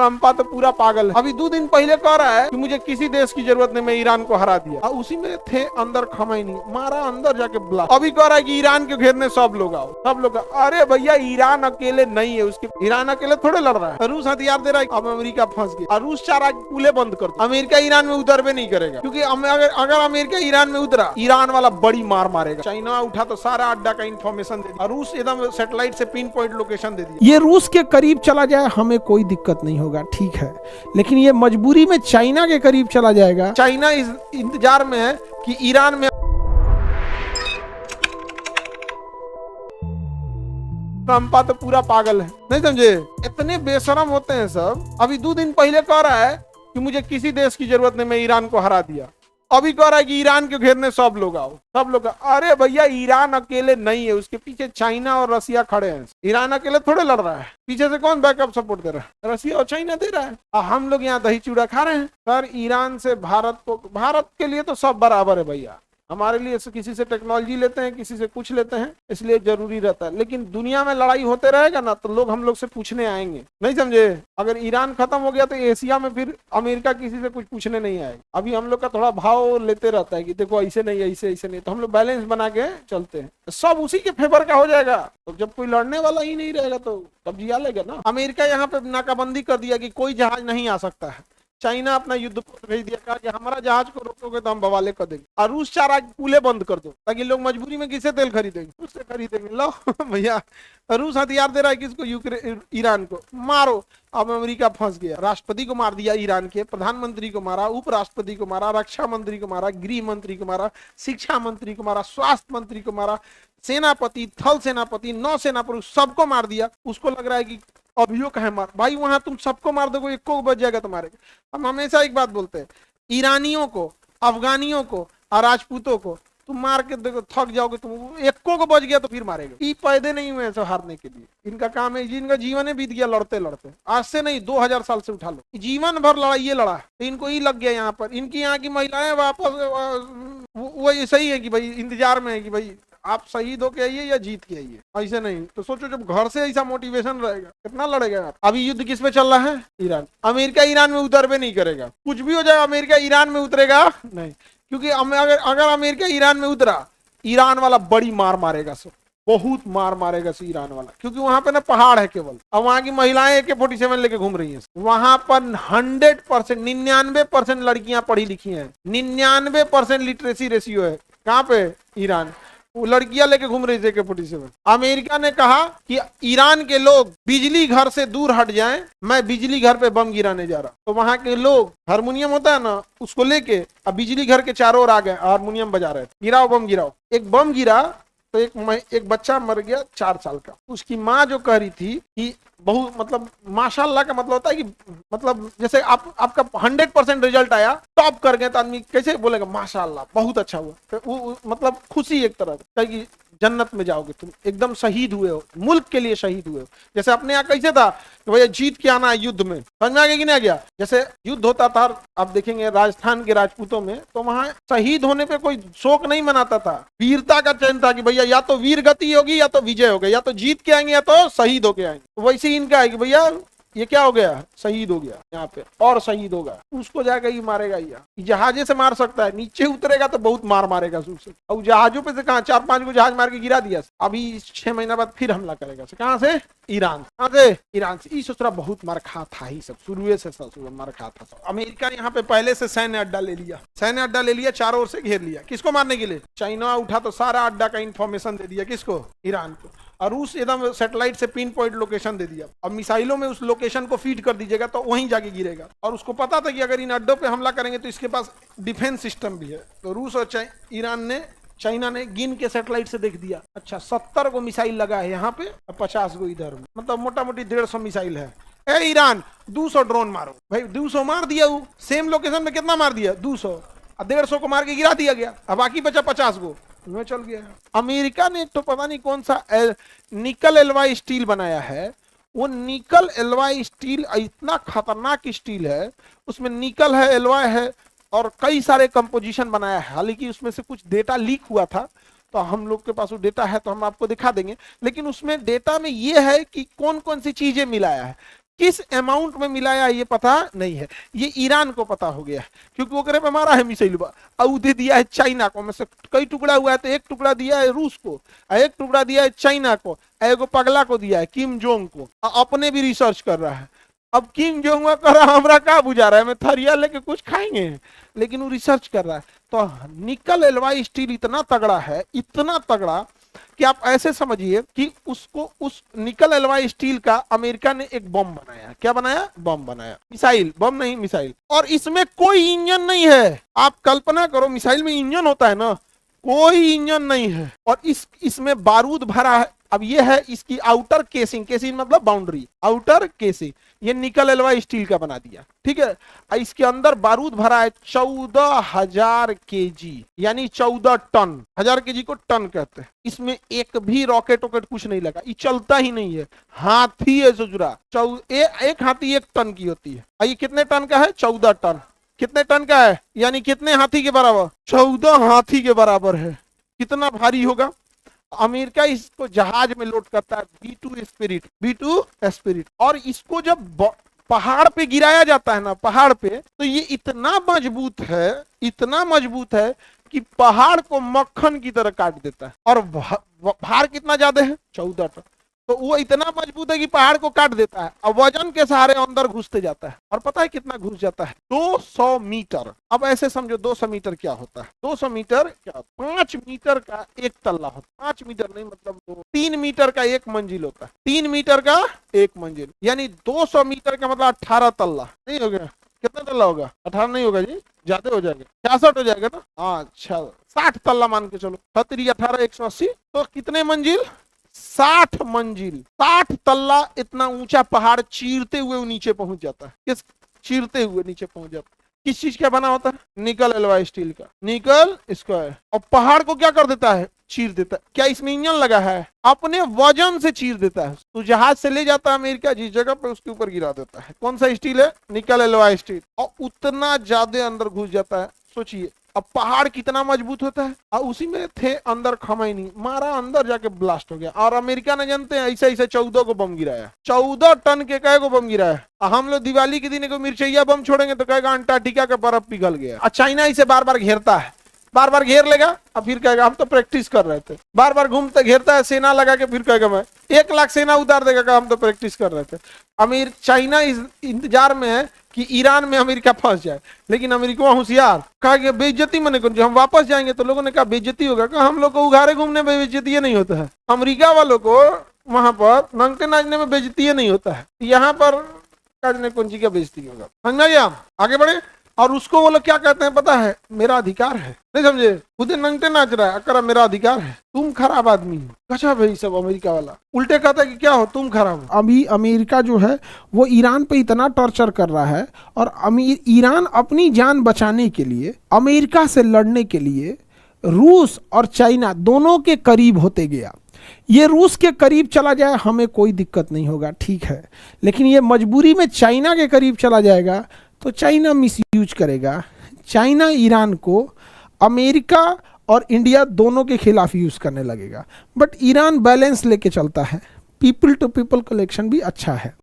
ट्रम्पा तो पूरा पागल है। अभी 2 दिन पहले कह रहा है कि मुझे किसी देश की जरूरत नहीं, मैं ईरान को हरा दिया। और उसी में थे अंदर खमैनी, मारा अंदर जाके बुला। अभी कह रहा है कि ईरान के घेरने सब लोग आओ, सब लोग। अरे भैया ईरान अकेले नहीं है, उसके ईरान अकेले थोड़े लड़ रहा है। रूस हथियार दे रहा है, अब अमेरिका फंस गया। और रूस चारा पुले बंद कर दो, अमेरिका ईरान में उतरबे नहीं करेगा, क्योंकि अगर अमेरिका ईरान में उतरा, ईरान वाला बड़ी मार मारेगा। चाइना उठा तो सारा अड्डा का इंफॉर्मेशन दे दिया, रूस एकदम सैटेलाइट से पिन पॉइंट लोकेशन दे दिया। ये रूस के करीब चला जाए हमें कोई दिक्कत नहीं होगा, ठीक है, लेकिन ये मजबूरी में चाइना के करीब चला जाएगा। चाइना इस इंतजार में है कि ईरान में ट्रम्पा तो पूरा पागल है, नहीं समझे? इतने बेशरम होते हैं सब। अभी 2 दिन पहले कह रहा है कि मुझे किसी देश की जरूरत नहीं, मैं ईरान को हरा दिया। अभी कह रहा है कि ईरान के घेरने सब लोग आओ, सब लोग। अरे भैया ईरान अकेले नहीं है, उसके पीछे चाइना और रसिया खड़े हैं। ईरान अकेले थोड़े लड़ रहा है, पीछे से कौन बैकअप सपोर्ट दे रहा है? रसिया और चाइना दे रहा है। और हम लोग यहाँ दही चूड़ा खा रहे हैं। सर ईरान से भारत के लिए तो सब बराबर है भैया। हमारे लिए किसी से टेक्नोलॉजी लेते हैं, किसी से कुछ लेते हैं, इसलिए जरूरी रहता है। लेकिन दुनिया में लड़ाई होते रहेगा ना, तो लोग हम लोग से पूछने आएंगे, नहीं समझे? अगर ईरान खत्म हो गया तो एशिया में फिर अमेरिका किसी से कुछ पूछने नहीं आएगा। अभी हम लोग का थोड़ा भाव लेते रहता है कि देखो ऐसे नहीं, ऐसे नहीं, तो हम लोग बैलेंस बना के चलते हैं। सब उसी के फेवर का हो जाएगा। तो जब कोई लड़ने वाला ही नहीं रहेगा तो तब जिया लेगा ना। अमेरिका यहाँ पे नाकाबंदी कर दिया कि कोई जहाज नहीं आ सकता है। चाइना अपना युद्ध भेज दिया, कहा कि हमारा जहाज को रोकोगे तो हम बवाले कर देंगे। और रूस चारा पुले बंद कर दो, ताकि लोग मजबूरी में किससे तेल खरीदेंगे? उससे खरीदेंगे। लो भैया, रूस हथियार दे रहा है किसको? ईरान को। मारो। अब अमेरिका फंस गया। राष्ट्रपति को मार दिया ईरान के, प्रधानमंत्री को मारा, उपराष्ट्रपति को मारा, रक्षा मंत्री को मारा, गृह मंत्री को मारा, शिक्षा मंत्री को मारा, स्वास्थ्य मंत्री को मारा, सेनापति, थल सेनापति, नौसेना प्रमुख, सबको मार दिया। उसको लग रहा है कि अभियोग है मार। भाई वहां तुम सबको मार दोगे, एक को बच जाएगा तुम्हारे। हम हमेशा एक बात बोलते हैं, ईरानियों को, अफगानियों को और राजपूतों को तुम मार के देखो, थक जाओगे तुम। एक को बच गया तो फिर मारेगा। ये पैदे नहीं हुए ऐसा हारने के लिए। इनका काम है, जिनका जीवन है बीत गया लड़ते लड़ते। आज से नहीं, 2000 साल से उठा लो, जीवन भर लड़ाई ये लड़ा, तो इनको ही लग गया यहाँ पर। इनकी यहाँ की महिलाएं वापस वो ऐसा ही है कि भाई इंतजार में है कि भाई आप शहीद होके आइए या जीत के आइए। ऐसे नहीं तो सोचो, जब घर से ऐसा मोटिवेशन रहेगा कितना लड़ेगा आप। अभी युद्ध किस पे चल रहा है? ईरान। अमेरिका ईरान में उतरबे नहीं करेगा। कुछ भी हो जाए, अमेरिका ईरान में उतरेगा नहीं, क्योंकि अगर अमेरिका ईरान में उतरा, ईरान वाला बड़ी मार मारेगा, सब बहुत मार मारेगा से ईरान वाला। क्योंकि वहां पे ना पहाड़ है केवल, और वहां की महिलाएं AK-47 लेके घूम रही हैं। वहां पर 100%, 99% लड़कियां पढ़ी लिखी हैं, 99% लिटरेसी रेशियो है। कहाँ पे? ईरान। वो लड़कियां लेके घूम रही थी AK-47। अमेरिका ने कहा कि ईरान के लोग बिजली घर से दूर हट जाएं, मैं बिजली घर पे बम गिराने जा रहा। तो वहां के लोग हारमोनियम होता है ना, उसको लेके अब बिजली घर के चारों ओर आ गए, हारमोनियम बजा रहे थे, गिराओ बम गिराओ। एक बम गिरा तो एक बच्चा मर गया 4 साल का। उसकी माँ जो कह रही थी कि बहुत, मतलब माशाल्लाह का मतलब होता है कि मतलब जैसे आपका 100% रिजल्ट आया, टॉप कर गए, तो आदमी कैसे बोलेगा माशाल्लाह बहुत अच्छा हुआ। तो वो मतलब खुशी एक तरह की, जन्नत में जाओगे तुम, एकदम शहीद हुए हो, मुल्क के लिए शहीद हुए हो। जैसे अपने यहाँ कैसे था कि भैया जीत के आना है युद्ध में, समझ में आ गया कि नहीं आ गया? जैसे युद्ध होता था, आप देखेंगे राजस्थान के राजपूतों में, तो वहां शहीद होने पे कोई शोक नहीं मनाता था, वीरता का चयन था कि भैया या तो वीर गति होगी या तो विजय होगा, या तो जीत के आएंगे या तो शहीद होके आएंगे। वैसे ही इनका है कि भैया ये क्या हो गया, शहीद हो गया यहाँ पे, और शहीद होगा, उसको जाकर ही मारेगा। ये जहाजे से मार सकता है, नीचे उतरेगा तो बहुत मार मारेगा उससे। और जहाजों पे से कहा 4-5 को जहाज मार के गिरा दिया। अभी 6 महीना बाद फिर हमला करेगा। कहाँ से? ईरान। कहाँ से? ईरान से। ये सोच रहा बहुत मार खा था, ही सब शुरू से मार खा था। अमेरिका ने यहाँ पे पहले से सैन्य अड्डा ले लिया, सैन्य अड्डा ले लिया, चारों ओर से घेर लिया। किसको मारने के लिए? चाइना उठा तो सारा अड्डा का इंफॉर्मेशन दे दिया। किसको? ईरान को। और रूस एकदम सैटेलाइट से पिन पॉइंट लोकेशन दे दिया। अब मिसाइलों में उस लोकेशन को फीड कर दीजिएगा तो वहीं जाके गिरेगा। और उसको पता था कि अगर इन अड्डों पे हमला करेंगे तो इसके पास डिफेंस सिस्टम भी है। तो रूस और चाइना ने गिन के सैटेलाइट से देख दिया, अच्छा 70 को मिसाइल लगा है यहाँ पे और 50 को इधर, मतलब मोटा मोटी 150 मिसाइल है। ए ईरान 200 ड्रोन मारो। भाई 200 मार दिया, वो सेम लोकेशन में कितना मार दिया? 200। 150 को मार के गिरा दिया गया, अब बाकी बचा 50 को में चल गया। अमेरिका ने तो पता नहीं कौन सा निकल एलॉय स्टील बनाया है। वो निकल एलॉय स्टील इतना खतरनाक स्टील है, उसमें निकल है, एलॉय है और कई सारे कंपोजिशन बनाया है। हालांकि उसमें से कुछ डेटा लीक हुआ था, तो हम लोग के पास वो डेटा है तो हम आपको दिखा देंगे। लेकिन उसमें डेटा में ये है कि कौन कौन सी चीजें मिलाया है। किस अमाउंट में मिलाया ये पता नहीं है। ये ईरान को पता हो गया क्योंकि वो करे पे मारा है मिसाइल और दे दिया है चाइना को, में से कई टुकड़ा हुआ है तो एक टुकड़ा दिया है रूस को, एक टुकड़ा दिया है चाइना को, एगो पगला को दिया है किम जोंग को, अपने भी रिसर्च कर रहा है। अब किम जोंग कर रहा हमरा का बुझा रहा है, मैं थरिया लेके कुछ खाएंगे, लेकिन वो रिसर्च कर रहा है। तो निकल एलवाई स्टील इतना तगड़ा है, इतना तगड़ा कि आप ऐसे समझिए कि उसको, उस निकल एलवाई स्टील का अमेरिका ने एक बम बनाया। क्या बनाया? बम बनाया। मिसाइल, बम नहीं मिसाइल। और इसमें कोई इंजन नहीं है। आप कल्पना करो मिसाइल में इंजन होता है ना, कोई इंजन नहीं है। और इसमें बारूद भरा है। अब ये है इसकी आउटर केसिंग, केसिंग मतलब बाउंड्री, आउटर केसिंग ये निकल एलवाई स्टील का बना दिया, ठीक है। इसके अंदर बारूद भरा है 14,000 केजी, यानी 14 टन। 1000 केजी को टन कहते हैं। इसमें एक भी रॉकेट वॉकेट कुछ नहीं लगा, ये चलता ही नहीं है। हाथी है जो जुड़ा, एक हाथी 1 टन की होती है। ये कितने टन का है? 14 टन। कितने टन का है? यानी कितने हाथी के बराबर? 14 हाथी के बराबर है। कितना भारी होगा? अमेरिका इसको जहाज में लोड करता है, B2 स्पिरिट, B2 स्पिरिट। और इसको जब पहाड़ पे गिराया जाता है ना, पहाड़ पे, तो ये इतना मजबूत है, इतना मजबूत है कि पहाड़ को मक्खन की तरह काट देता है। और भार कितना ज्यादा है? 14 टन। तो वो इतना मजबूत है कि पहाड़ को काट देता है। और वजन के सहारे अंदर घुसते जाता है। और पता है कितना घुस जाता है? 200 मीटर। अब ऐसे समझो 200 मीटर क्या होता है? 200 मीटर क्या होता है? 5 मीटर का एक तल्ला होता है। 5 मीटर नहीं, मतलब 3 मीटर का एक मंजिल होता है। 3 मीटर का एक मंजिल, यानी 200 मीटर का मतलब 18 तल्ला। नहीं हो गया? कितना तल्ला होगा? 18 नहीं होगा जी, ज्यादा हो जाएगा, 66 हो जाएगा ना। अच्छा, 60 तल्ला मान के चलो। 18 18 180, तो कितने मंजिल? 60 मंजिल, 60 तल्ला। इतना ऊंचा पहाड़ चीरते हुए वो नीचे पहुंच जाता है। किस चीरते हुए नीचे पहुंच जाता है? किस चीज का बना होता है? निकल एलवाई स्टील का, निकल स्क्वायर। और पहाड़ को क्या कर देता है? चीर देता है। क्या इसमें इंजन लगा है? अपने वजन से चीर देता है। तो जहाज से ले जाता है अमेरिका, जिस जगह पे उसके ऊपर गिरा देता है। कौन सा स्टील है? निकल एलवाई स्टील। और उतना ज्यादा अंदर घुस जाता है। सोचिए अब पहाड़ कितना मजबूत होता है। और उसी में थे अंदर खमैनी, मारा अंदर जाके ब्लास्ट हो गया। और अमेरिका ने जानते हैं ऐसे ऐसे 14 को बम गिराया। 14 टन के कई को बम गिराया। हम लोग दिवाली के दिन को मिर्चैया बम छोड़ेंगे तो कहेगा अंटार्कटिका का बर्फ पिघल गया। और चाइना इसे बार बार घेरता है, बार बार घेर लेगा और फिर कहेगा हम तो प्रैक्टिस कर रहे थे। बार बार घूमते घेरता है, सेना लगा के फिर कहेगा मैं 1 लाख सेना उतार देगा, हम तो प्रैक्टिस कर रहे थे। चाइना इस इंतजार में है कि ईरान में अमेरिका फंस जाए। लेकिन अमेरिका होशियार, कहा कि बेइज्जती मने करो, हम वापस जाएंगे तो लोगों ने कहा बेइज्जती होगा। कहा हम लोग को उघारे घूमने में बेइज्जती नहीं होता है, अमेरिका वालों को वहां पर नंगटे नाचने में बेइज्जती नहीं होता है, यहाँ पर नाचने कौन चीज का बेइज्जती होगा। समझ गया? आगे बढ़े। और उसको वो लोग क्या कहते हैं पता है? मेरा अधिकार है। नहीं समझे? खुद नंगटे नाच रहा है, कर मेरा अधिकार है, तुम खराब आदमी हो। अच्छा भाई, सब अमेरिका वाला उल्टे कहता है कि क्या हो, तुम खराब हो। अभी अमेरिका जो है वो ईरान पे इतना टॉर्चर कर रहा है, और ईरान अपनी जान बचाने के लिए, अमेरिका से लड़ने के लिए रूस और चाइना दोनों के करीब होते गया। ये रूस के करीब चला जाए हमें कोई दिक्कत नहीं होगा, ठीक है। लेकिन ये मजबूरी में चाइना के करीब चला जाएगा तो चाइना मिसयूज करेगा। चाइना ईरान को अमेरिका और इंडिया दोनों के खिलाफ यूज करने लगेगा। बट ईरान बैलेंस लेके चलता है, पीपल टू पीपल कलेक्शन भी अच्छा है।